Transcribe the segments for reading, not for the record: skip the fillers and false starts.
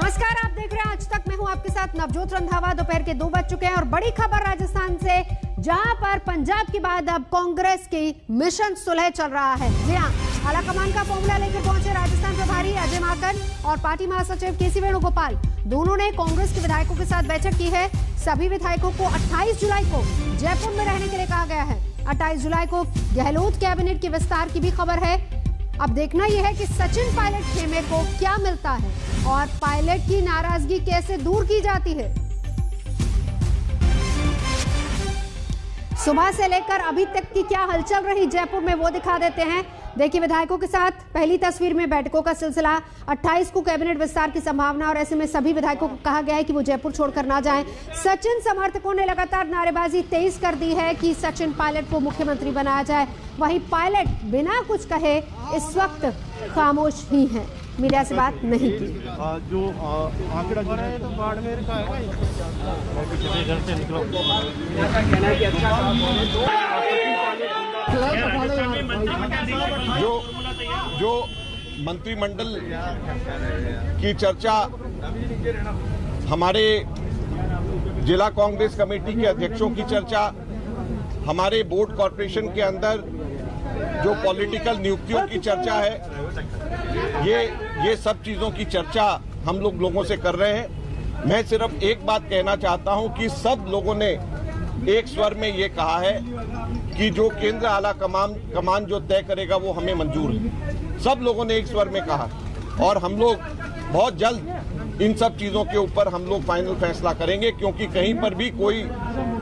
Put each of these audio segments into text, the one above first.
नमस्कार, आप देख रहे हैं आज तक। मैं हूं आपके साथ नवजोत रंधावा। दोपहर के 2 बज चुके हैं और बड़ी खबर राजस्थान से, जहां पर पंजाब के बाद अब कांग्रेस की मिशन सुलह चल रहा है। जी हां, आलाकमान का फॉर्मूला लेकर पहुंचे राजस्थान प्रभारी अजय माकन और पार्टी महासचिव केसी वेणुगोपाल। दोनों ने कांग्रेस के विधायकों के साथ बैठक की है। सभी विधायकों को 28 जुलाई को जयपुर में रहने के लिए कहा गया है। 28 जुलाई को गहलोत कैबिनेट के विस्तार की भी खबर है। अब देखना यह है कि सचिन पायलट खेमे को क्या मिलता है और पायलट की नाराजगी कैसे दूर की जाती है। सुबह से लेकर अभी तक की क्या हलचल रही जयपुर में, वो दिखा देते हैं। देखिए, विधायकों के साथ पहली तस्वीर में बैठकों का सिलसिला। 28 को कैबिनेट विस्तार की संभावना और ऐसे में सभी विधायकों को कहा गया है कि वो जयपुर छोड़कर ना जाएं। सचिन समर्थकों ने लगातार नारेबाजी तेज कर दी है कि सचिन पायलट को मुख्यमंत्री बनाया जाए। वहीं पायलट बिना कुछ कहे इस वक्त खामोश ही हैं, मीडिया से बात नहीं की। जो आंकड़ा जो है तो बाड़मेर का है, जो मंत्रिमंडल की चर्चा हमारे जिला कांग्रेस कमेटी के अध्यक्षों की चर्चा, हमारे बोर्ड कॉर्पोरेशन के अंदर जो पॉलिटिकल नियुक्तियों की चर्चा है, ये सब चीजों की चर्चा हम लोगों से कर रहे हैं। मैं सिर्फ एक बात कहना चाहता हूं कि सब लोगों ने एक स्वर में ये कहा है कि जो केंद्र आला कमान जो तय करेगा वो हमें मंजूर है। सब लोगों ने एक स्वर में कहा और हम लोग बहुत जल्द इन सब चीजों के ऊपर हम लोग फाइनल फैसला करेंगे, क्योंकि कहीं पर भी कोई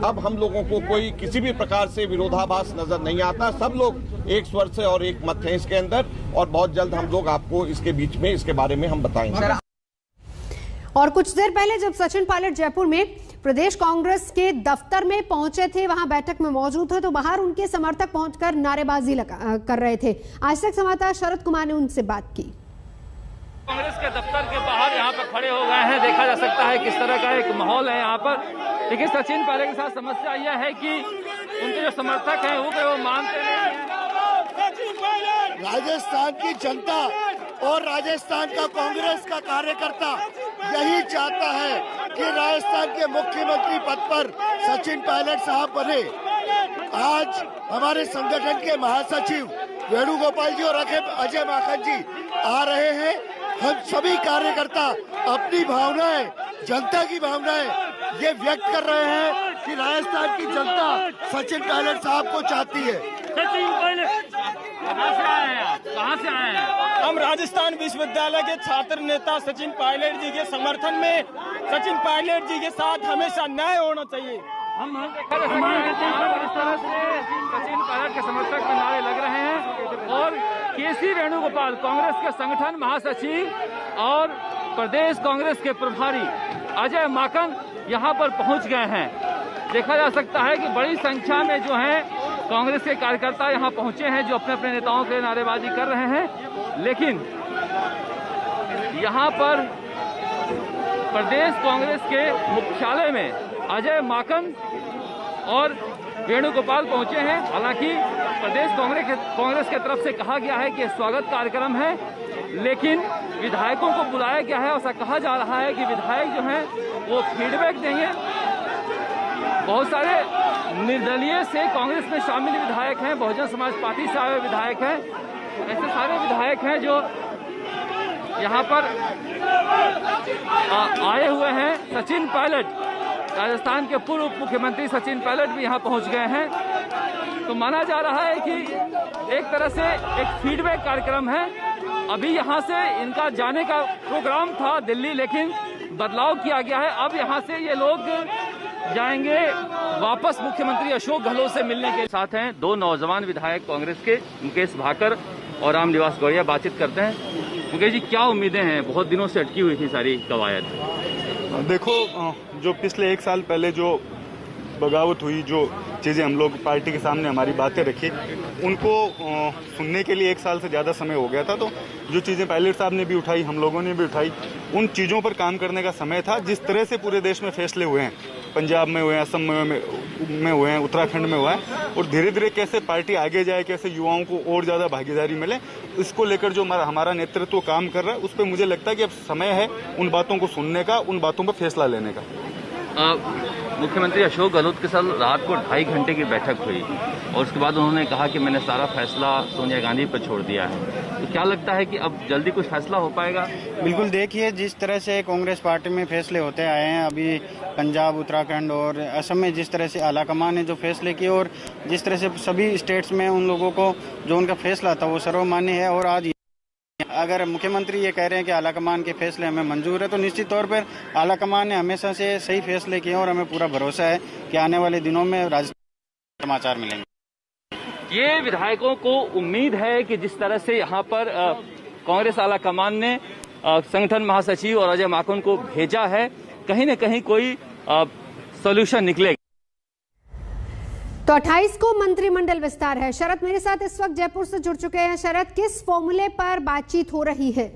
अब हम लोगों को कोई किसी भी प्रकार से विरोधाभास नजर नहीं आता। सब लोग एक स्वर से और एक मत हैं इसके अंदर, और बहुत जल्द हम लोग आपको इसके बीच में इसके बारे में हम बताएंगे। और कुछ देर पहले जब सचिन पायलट जयपुर में प्रदेश कांग्रेस के दफ्तर में पहुंचे थे, वहां बैठक में मौजूद थे, तो बाहर उनके समर्थक पहुंचकर नारेबाजी कर रहे थे। आज तक संवाददाता शरद कुमार ने उनसे बात की। कांग्रेस के दफ्तर के बाहर यहाँ पर खड़े हो गए हैं। देखा जा सकता है किस तरह का एक माहौल है यहाँ पर। लेकिन सचिन पायलट के साथ समस्या यह है कि उनके जो समर्थक हैं वो मानते नहीं हैं। राजस्थान की जनता और राजस्थान का कांग्रेस का कार्यकर्ता यही चाहता है कि राजस्थान के मुख्यमंत्री पद पर सचिन पायलट साहब बने। आज हमारे संगठन के महासचिव वेणुगोपाल जी और अजय माकन जी आ रहे हैं। हम सभी कार्यकर्ता अपनी भावनाएं, जनता की भावनाएं ये व्यक्त कर रहे हैं कि राजस्थान की जनता सचिन पायलट साहब को चाहती है। सचिन पायलट कहाँ से आए हैं आप? कहाँ से आए हैं? हम राजस्थान विश्वविद्यालय के छात्र नेता सचिन पायलट जी के समर्थन में, सचिन पायलट जी के साथ हमेशा न्याय होना चाहिए। हम देखा जा सकता है कि इस तरह से सचिन पायलट के समर्थक में नारे लग रहे हैं और केसी वेणुगोपाल कांग्रेस के संगठन महासचिव और प्रदेश कांग्रेस के प्रभारी अजय माकन यहां पर पहुंच गए हैं। देखा जा सकता है कि बड़ी संख्या में जो है कांग्रेस के कार्यकर्ता यहां पहुंचे हैं, जो अपने अपने नेताओं के नारेबाजी कर रहे हैं। लेकिन यहां पर प्रदेश कांग्रेस के मुख्यालय में अजय माकन और वेणुगोपाल पहुंचे हैं। हालांकि प्रदेश कांग्रेस की तरफ से कहा गया है कि स्वागत कार्यक्रम है, लेकिन विधायकों को बुलाया गया है। ऐसा कहा जा रहा है कि विधायक जो हैं वो फीडबैक देंगे। बहुत सारे निर्दलीय से कांग्रेस में शामिल विधायक हैं, बहुजन समाज पार्टी से आए विधायक हैं, ऐसे सारे विधायक हैं जो यहाँ पर आए हुए हैं। सचिन पायलट, राजस्थान के पूर्व उप मुख्यमंत्री सचिन पायलट भी यहाँ पहुँच गए हैं। तो माना जा रहा है कि एक तरह से एक फीडबैक कार्यक्रम है। अभी यहाँ से इनका जाने का प्रोग्राम था दिल्ली, लेकिन बदलाव किया गया है। अब यहाँ से ये लोग जाएंगे वापस मुख्यमंत्री अशोक गहलोत से मिलने के साथ हैं। 2 नौजवान विधायक कांग्रेस के मुकेश भाकर और रामनिवास गौड़िया बातचीत करते हैं। मुकेश जी, क्या उम्मीदें हैं? बहुत दिनों से अटकी हुई थी सारी कवायद। देखो, जो पिछले 1 साल पहले जो बगावत हुई, जो चीज़ें हम लोग पार्टी के सामने हमारी बातें रखी, उनको सुनने के लिए 1 साल से ज़्यादा समय हो गया था। तो जो चीज़ें पायलट साहब ने भी उठाई, हम लोगों ने भी उठाई, उन चीज़ों पर काम करने का समय था। जिस तरह से पूरे देश में फैसले हुए हैं, पंजाब में हुए, असम में में हुए हैं, उत्तराखंड में हुआ है, और धीरे धीरे कैसे पार्टी आगे जाए, कैसे युवाओं को और ज़्यादा भागीदारी मिले, इसको लेकर जो हमारा नेतृत्व काम कर रहा है, उस पर मुझे लगता है कि अब समय है उन बातों को सुनने का, उन बातों पर फैसला लेने का। मुख्यमंत्री अशोक गहलोत के साथ रात को 2.5 घंटे की बैठक हुई और उसके बाद उन्होंने कहा कि मैंने सारा फैसला सोनिया गांधी पर छोड़ दिया है। तो क्या लगता है कि अब जल्दी कुछ फैसला हो पाएगा? बिल्कुल, देखिए जिस तरह से कांग्रेस पार्टी में फैसले होते आए हैं, अभी पंजाब, उत्तराखंड और असम में जिस तरह से आलाकमान ने जो फैसले किए और जिस तरह से सभी स्टेट्स में उन लोगों को जो उनका फैसला था वो सर्वमान्य है। और आज अगर मुख्यमंत्री ये कह रहे हैं कि आलाकमान के फैसले हमें मंजूर है, तो निश्चित तौर पर आलाकमान ने हमेशा से सही फैसले किए और हमें पूरा भरोसा है कि आने वाले दिनों में राजनीतिक समाचार मिलेंगे। ये विधायकों को उम्मीद है कि जिस तरह से यहाँ पर कांग्रेस आलाकमान ने संगठन महासचिव और अजय माकन को भेजा है, कहीं न कहीं कोई सॉल्यूशन निकलेगा। तो 28 को मंत्रिमंडल विस्तार है। शरद मेरे साथ इस वक्त जयपुर से जुड़ चुके हैं। शरद, किस फॉर्मूले पर बातचीत हो रही है?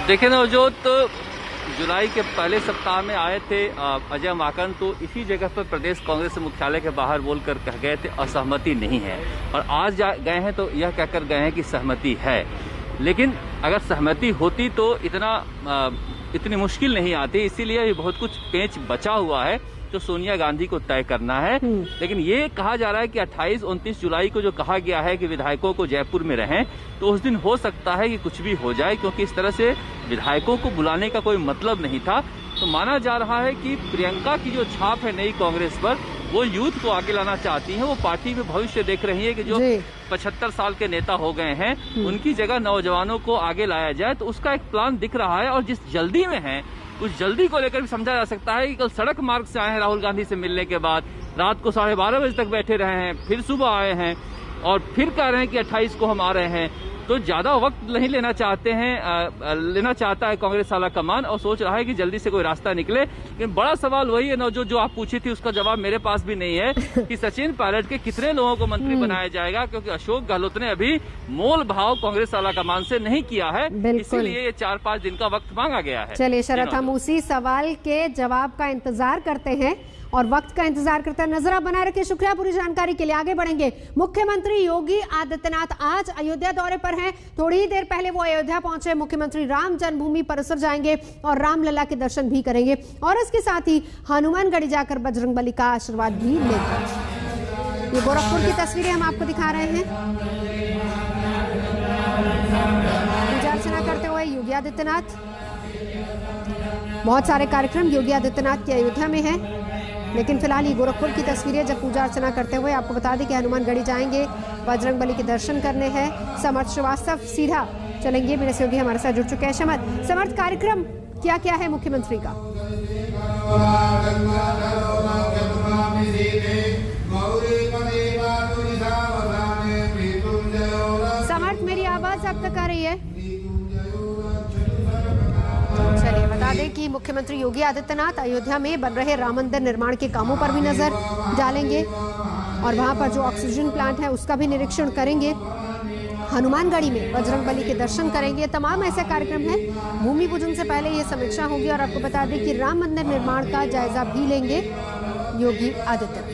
देखिए नवजोत, जुलाई के पहले सप्ताह में आए थे अजय माकन, तो इसी जगह पर प्रदेश कांग्रेस मुख्यालय के बाहर बोलकर कह गए थे असहमति नहीं है, और आज गए हैं तो यह कहकर गए हैं कि सहमति है। लेकिन अगर सहमति होती तो इतनी मुश्किल नहीं आती, इसीलिए ये बहुत कुछ पेच बचा हुआ है जो सोनिया गांधी को तय करना है। लेकिन ये कहा जा रहा है कि 28-29 जुलाई को जो कहा गया है कि विधायकों को जयपुर में रहें, तो उस दिन हो सकता है कि कुछ भी हो जाए, क्योंकि इस तरह से विधायकों को बुलाने का कोई मतलब नहीं था। तो माना जा रहा है कि प्रियंका की जो छाप है नई कांग्रेस पर, वो यूथ को आगे लाना चाहती हैं। वो पार्टी में भविष्य देख रही है कि जो 75 साल के नेता हो गए हैं, उनकी जगह नौजवानों को आगे लाया जाए, तो उसका एक प्लान दिख रहा है। और जिस जल्दी में है, उस जल्दी को लेकर भी समझा जा सकता है कि कल सड़क मार्ग से आए हैं राहुल गांधी से मिलने के बाद, रात को 12:30 बजे तक बैठे रहे हैं, फिर सुबह आए हैं और फिर कह रहे हैं कि 28 को हम आ रहे हैं। तो ज्यादा वक्त नहीं लेना चाहता है कांग्रेस आलाकमान, और सोच रहा है कि जल्दी से कोई रास्ता निकले। लेकिन बड़ा सवाल वही है ना, जो आप पूछी थी उसका जवाब मेरे पास भी नहीं है कि सचिन पायलट के कितने लोगों को मंत्री बनाया जाएगा, क्योंकि अशोक गहलोत ने अभी मोल भाव कांग्रेस आलाकमान से नहीं किया है, इसीलिए ये 4-5 दिन का वक्त मांगा गया है। चलिए शरद, हम उसी सवाल के जवाब का इंतजार करते हैं और वक्त का इंतजार करते हैं। नजर आप बनाए रखिए। शुक्रिया पूरी जानकारी के लिए। आगे बढ़ेंगे। मुख्यमंत्री योगी आदित्यनाथ आज अयोध्या दौरे पर हैं। थोड़ी ही देर पहले वो अयोध्या पहुंचे। मुख्यमंत्री राम जन्मभूमि परिसर जाएंगे और रामलला के दर्शन भी करेंगे, और इसके साथ ही हनुमानगढ़ी जाकर बजरंगबली का आशीर्वाद भी लेंगे। ये गोरखपुर की तस्वीरें हम आपको दिखा रहे हैं। पूजा अर्चना करते हुए योगी आदित्यनाथ, बहुत सारे कार्यक्रम योगी आदित्यनाथ की अयोध्या में है, लेकिन फिलहाल ये गोरखपुर की तस्वीरें जब पूजा अर्चना करते हुए। आपको बता दें कि हनुमानगढ़ी जाएंगे, बजरंगबली के दर्शन करने हैं। समर्थ श्रीवास्तव सीधा चलेंगे, मेरे सहयोगी हमारे साथ जुड़ चुके हैं। समर्थ, कार्यक्रम क्या क्या है मुख्यमंत्री का? समर्थ, मेरी आवाज आप तक आ रही है? चलिए बता दें कि मुख्यमंत्री योगी आदित्यनाथ अयोध्या में बन रहे राम मंदिर निर्माण के कामों पर भी नजर डालेंगे और वहां पर जो ऑक्सीजन प्लांट है उसका भी निरीक्षण करेंगे। हनुमानगढ़ी में बजरंगबली के दर्शन करेंगे। तमाम ऐसे कार्यक्रम हैं। भूमि पूजन से पहले ये समीक्षा होगी और आपको बता दें कि राम मंदिर निर्माण का जायजा भी लेंगे योगी आदित्यनाथ।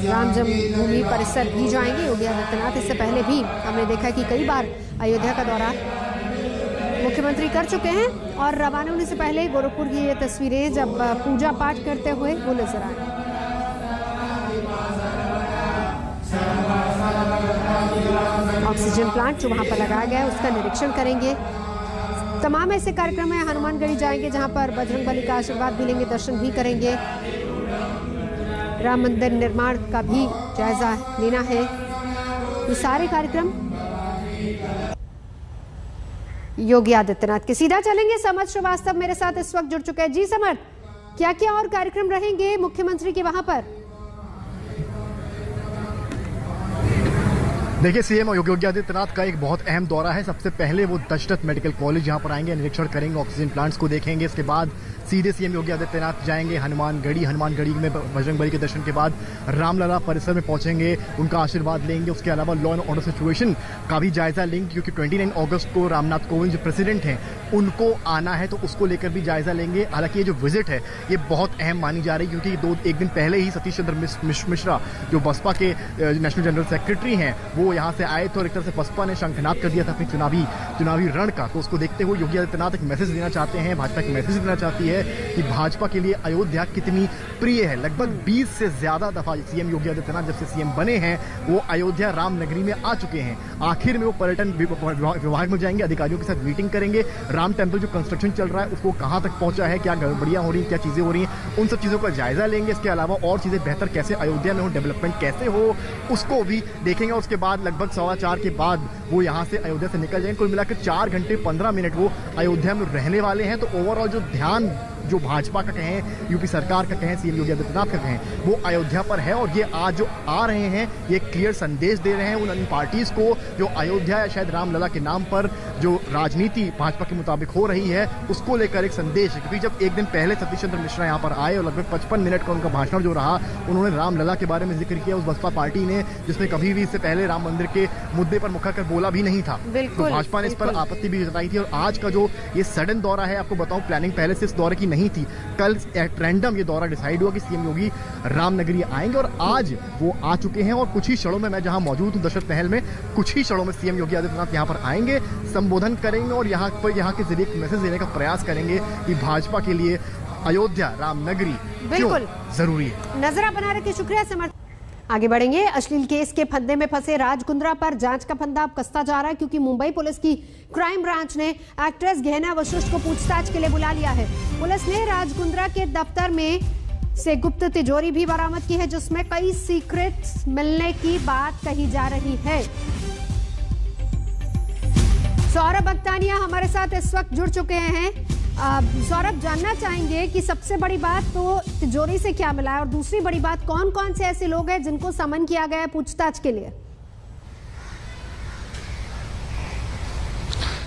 राम जन्मभूमि परिसर भी जाएंगे योगी आदित्यनाथ। इससे पहले भी हमने देखा कि कई बार अयोध्या का दौरा मुख्यमंत्री कर चुके हैं, और रवाना होने से पहले गोरखपुर की ये तस्वीरें जब पूजा पाठ करते हुए वो नजर आए। ऑक्सीजन प्लांट जो वहां पर लगाया गया है उसका निरीक्षण करेंगे। तमाम ऐसे कार्यक्रम है। हनुमानगढ़ी जाएंगे जहां पर बजरंगबली का आशीर्वाद भी लेंगे, दर्शन भी करेंगे। राम मंदिर निर्माण का भी जायजा लेना है। ये सारे कार्यक्रम योगी आदित्यनाथ के। सीधा चलेंगे, समर्थ श्रीवास्तव मेरे साथ इस वक्त जुड़ चुके हैं। जी समर्थ, क्या क्या और कार्यक्रम रहेंगे मुख्यमंत्री के वहां पर? देखिए, सीएम योगी आदित्यनाथ का एक बहुत अहम दौरा है। सबसे पहले वो दशरथ मेडिकल कॉलेज यहाँ पर आएंगे, निरीक्षण करेंगे, ऑक्सीजन प्लांट्स को देखेंगे। इसके बाद सीधे सीएम योगी आदित्यनाथ जाएंगे हनुमानगढ़ी में बजरंगबली के दर्शन के बाद रामलला परिसर में पहुंचेंगे, उनका आशीर्वाद लेंगे। उसके अलावा लॉ एंड ऑर्डर सिचुएशन का भी जायजा लेंगे, क्योंकि 29 अगस्त को रामनाथ कोविंद जो प्रेसिडेंट हैं उनको आना है, तो उसको लेकर भी जायजा लेंगे। हालांकि ये जो विजिट है ये बहुत अहम मानी जा रही है, क्योंकि एक दिन पहले ही सतीश चंद्र मिश्रा जो बसपा के नेशनल जनरल सेक्रेटरी हैं वो यहाँ से आए थे और एक तरह से बसपा ने शंखनाद कर दिया था अपनी चुनावी रण का। तो उसको देखते हुए योगी आदित्यनाथ एक मैसेज देना चाहते हैं, भाजपा एक मैसेज देना चाहती है कि भाजपा के लिए अयोध्या कितनी प्रिय है। लगभग 20 से ज्यादा दफा सीएम योगी आदित्यनाथ जब से सीएम बने हैं वो अयोध्या रामनगरी में आ चुके हैं। आखिर में वो पर्यटन विभाग में जाएंगे, अधिकारियों के साथ मीटिंग करेंगे, राम टेम्पल जो कंस्ट्रक्शन चल रहा है उसको कहां तक पहुंचा है, क्या गड़बड़ियां हो रही हैं, क्या चीजें हो रही हैं, उन सब चीजों का जायजा लेंगे। इसके अलावा और चीजें बेहतर कैसे अयोध्या में हो, डेवलपमेंट कैसे हो, उसको भी देखेंगे। और उसके बाद लगभग 4:15 के बाद वो यहाँ से अयोध्या से निकल जाएंगे। कुल मिलाकर 4 घंटे 15 मिनट वो अयोध्या में रहने वाले हैं। तो ओवरऑल जो ध्यान जो भाजपा का कहें, यूपी सरकार का कहें, सीएम योगी आदित्यनाथ का कहें, वो अयोध्या पर है। और ये आज जो आ रहे हैं ये क्लियर संदेश दे रहे हैं उन पार्टीज को जो अयोध्या या शायद रामलला के नाम पर जो राजनीति भाजपा के मुताबिक हो रही है उसको लेकर एक संदेश है। क्योंकि जब एक दिन पहले सतीश चंद्र मिश्रा यहाँ पर आए और लगभग 55 मिनट का उनका भाषण जो रहा, उन्होंने रामलला के बारे में जिक्र किया उस बसपा पार्टी ने जिसने कभी भी इससे पहले राम मंदिर के मुद्दे पर मुखर कर बोला भी नहीं था। तो भाजपा ने इस पर आपत्ति भी जताई थी। और आज का जो ये सडन दौरा है, आपको बताऊं प्लानिंग पहले से इस दौरे की नहीं थी, कल एट रैंडम ये दौरा डिसाइड हुआ कि सीएम योगी रामनगरी आएंगे और आज वो आ चुके हैं। और कुछ ही क्षणों में मैं जहां मौजूद हूं दशरथ महल में, कुछ ही क्षणों में सीएम योगी आदित्यनाथ यहां पर आएंगे, संबोधन करेंगे और यहाँ के जरिए एक मैसेज देने का प्रयास करेंगे कि भाजपा के लिए अयोध्या रामनगरी बिल्कुल जरूरी है। नजरा बना रखिए, शुक्रिया समर्थ। आगे बढ़ेंगे। अश्लील केस के फंदे में फंसे राज कुंद्रा पर जांच का फंदा अब कसता जा रहा है, क्योंकि मुंबई पुलिस की क्राइम ब्रांच ने एक्ट्रेस गहना वशिष्ठ को पूछताछ के लिए बुला लिया है। पुलिस ने राज कुंद्रा के दफ्तर में से गुप्त तिजोरी भी बरामद की है, जिसमें कई सीक्रेट्स मिलने की बात कही जा रही है। सौरभ अख्तानिया हमारे साथ इस वक्त जुड़ चुके हैं। सौरभ, जानना चाहेंगे कि सबसे बड़ी बात तो तिजोरी से क्या मिला है और दूसरी बड़ी बात कौन कौन से ऐसे लोग हैं जिनको समन किया गया है पूछताछ के लिए?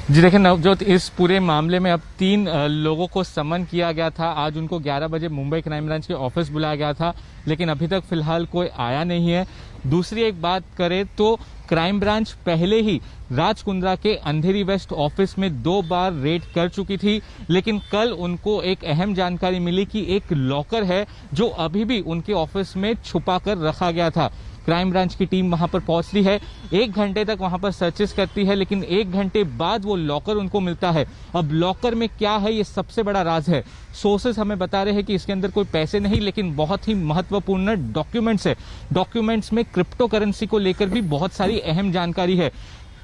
जी देखिए नवजोत, इस पूरे मामले में अब 3 लोगों को समन किया गया था। आज उनको 11 बजे मुंबई क्राइम ब्रांच के ऑफिस बुलाया गया था, लेकिन अभी तक फिलहाल कोई आया नहीं है। दूसरी एक बात करें तो क्राइम ब्रांच पहले ही राज कुंद्रा के अंधेरी वेस्ट ऑफिस में 2 बार रेड कर चुकी थी, लेकिन कल उनको एक अहम जानकारी मिली कि एक लॉकर है जो अभी भी उनके ऑफिस में छुपा कर रखा गया था। क्राइम ब्रांच की टीम वहां पर पहुंच रही है, 1 घंटे तक वहां पर सर्चेस करती है, लेकिन 1 घंटे बाद वो लॉकर उनको मिलता है। अब लॉकर में क्या है ये सबसे बड़ा राज है। सोर्सेस हमें बता रहे हैं कि इसके अंदर कोई पैसे नहीं, लेकिन बहुत ही महत्वपूर्ण डॉक्यूमेंट्स है। डॉक्यूमेंट्स में क्रिप्टो करेंसी को लेकर भी बहुत सारी अहम जानकारी है।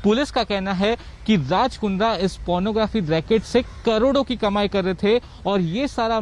पुलिस का कहना है कि राज कुंद्रा इस पोर्नोग्राफी रैकेट से करोड़ों की कमाई कर रहे थे और ये सारा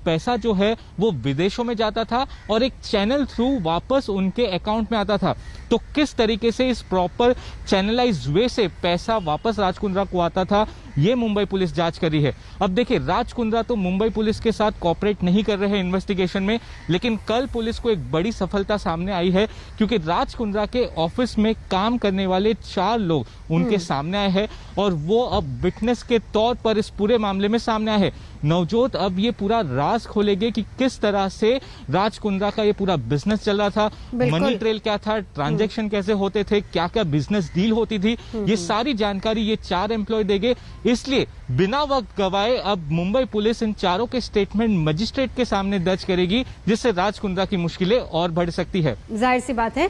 पैसा जो है वो विदेशों में जाता था और एक चैनल थ्रू वापस उनके अकाउंट में आता था। तो किस तरीके से इस प्रॉपर चैनलाइज वे से पैसा वापस राज कुंद्रा को आता था, ये मुंबई पुलिस जांच कर रही है। अब देखिए, राज कुंद्रा तो मुंबई पुलिस के साथ कोऑपरेट नहीं कर रहे हैं इन्वेस्टिगेशन में, लेकिन कल पुलिस को एक बड़ी सफलता सामने आई है, क्योंकि राज कुंद्रा के ऑफिस में काम करने वाले 4 लोग उनके सामने आए हैं और वो अब विटनेस के तौर पर इस पूरे मामले में सामने आए हैं। नवजोत अब ये पूरा राज खोलेंगे कि किस तरह से राज कुंद्रा का ये पूरा बिजनेस चल रहा था, मनी ट्रेल क्या था, ट्रांजैक्शन कैसे होते थे, क्या क्या बिजनेस डील होती थी, ये सारी जानकारी ये 4 एम्प्लॉय देंगे। इसलिए बिना वक्त गवाए अब मुंबई पुलिस इन 4 के स्टेटमेंट मजिस्ट्रेट के सामने दर्ज करेगी, जिससे राज कुंद्रा की मुश्किलें और बढ़ सकती है। जाहिर सी बात है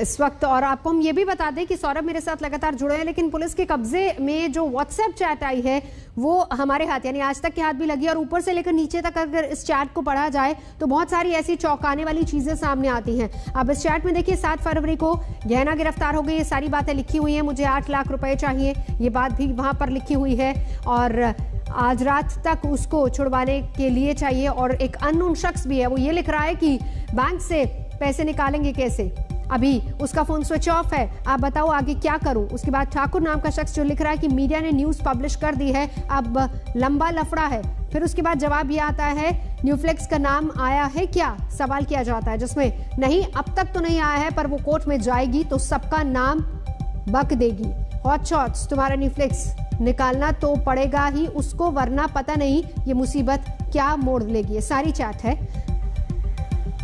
इस वक्त। और आपको हम ये भी बता दें कि सौरभ मेरे साथ लगातार जुड़े हैं, लेकिन पुलिस के कब्जे में जो व्हाट्सएप चैट आई है वो हमारे हाथ यानी आज तक के हाथ भी लगी, और ऊपर से लेकर नीचे तक अगर इस चैट को पढ़ा जाए तो बहुत सारी ऐसी चौंकाने वाली चीजें सामने आती हैं। अब इस चैट में देखिए, 7 फरवरी को गहना गिरफ्तार हो गई, ये सारी बातें लिखी हुई हैं, मुझे 8 लाख रुपए चाहिए, ये बात भी वहां पर लिखी हुई है, और आज रात तक उसको छुड़वाने के लिए चाहिए। और एक अननोन शख्स भी है, वो ये लिख रहा है कि बैंक से पैसे निकालेंगे कैसे, अभी उसका फोन स्विच ऑफ है, आप बताओ आगे क्या करूं। उसके बाद ठाकुर नाम का शख्स जो लिख रहा है कि मीडिया ने न्यूज पब्लिश कर दी है, अब लंबा लफड़ा है। फिर उसके बाद जवाब ये आता है न्यूफ्लेक्स का नाम आया है क्या, सवाल किया जाता है, जिसमें नहीं अब तक तो नहीं आया है, पर वो कोर्ट में जाएगी तो सबका नाम बक देगी। हॉट शॉट्स, तुम्हारा न्यूफ्लेक्स निकालना तो पड़ेगा ही उसको, वरना पता नहीं ये मुसीबत क्या मोड़ लेगी। ये सारी चैट है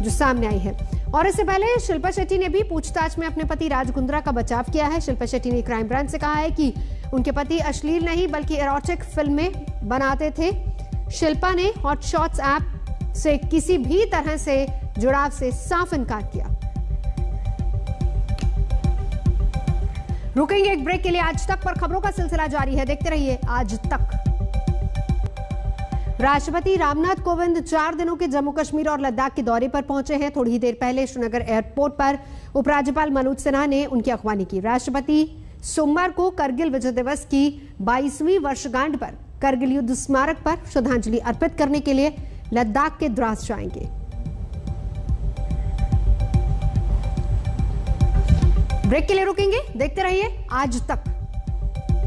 जो सामने आई है। और इससे पहले शिल्पा शेट्टी ने भी पूछताछ में अपने पति राज कुंद्रा का बचाव किया है। शिल्पा शेट्टी ने क्राइम ब्रांच से कहा है कि उनके पति अश्लील नहीं बल्कि एरोटिक फिल्में बनाते थे। शिल्पा ने हॉट शॉट्स ऐप से किसी भी तरह से जुड़ाव से साफ इनकार किया। रुकेंगे एक ब्रेक के लिए। आज तक पर खबरों का सिलसिला जारी है, देखते रहिए आज तक। राष्ट्रपति रामनाथ कोविंद 4 दिनों के जम्मू कश्मीर और लद्दाख के दौरे पर पहुंचे हैं। थोड़ी ही देर पहले श्रीनगर एयरपोर्ट पर उपराज्यपाल मनोज सिन्हा ने उनकी अगवानी की। राष्ट्रपति सोमवार को करगिल विजय दिवस की 22वीं वर्षगांठ पर करगिल युद्ध स्मारक पर श्रद्धांजलि अर्पित करने के लिए लद्दाख के द्रास जाएंगे। ब्रेक के लिए रुकेंगे, देखते रहिए आज तक।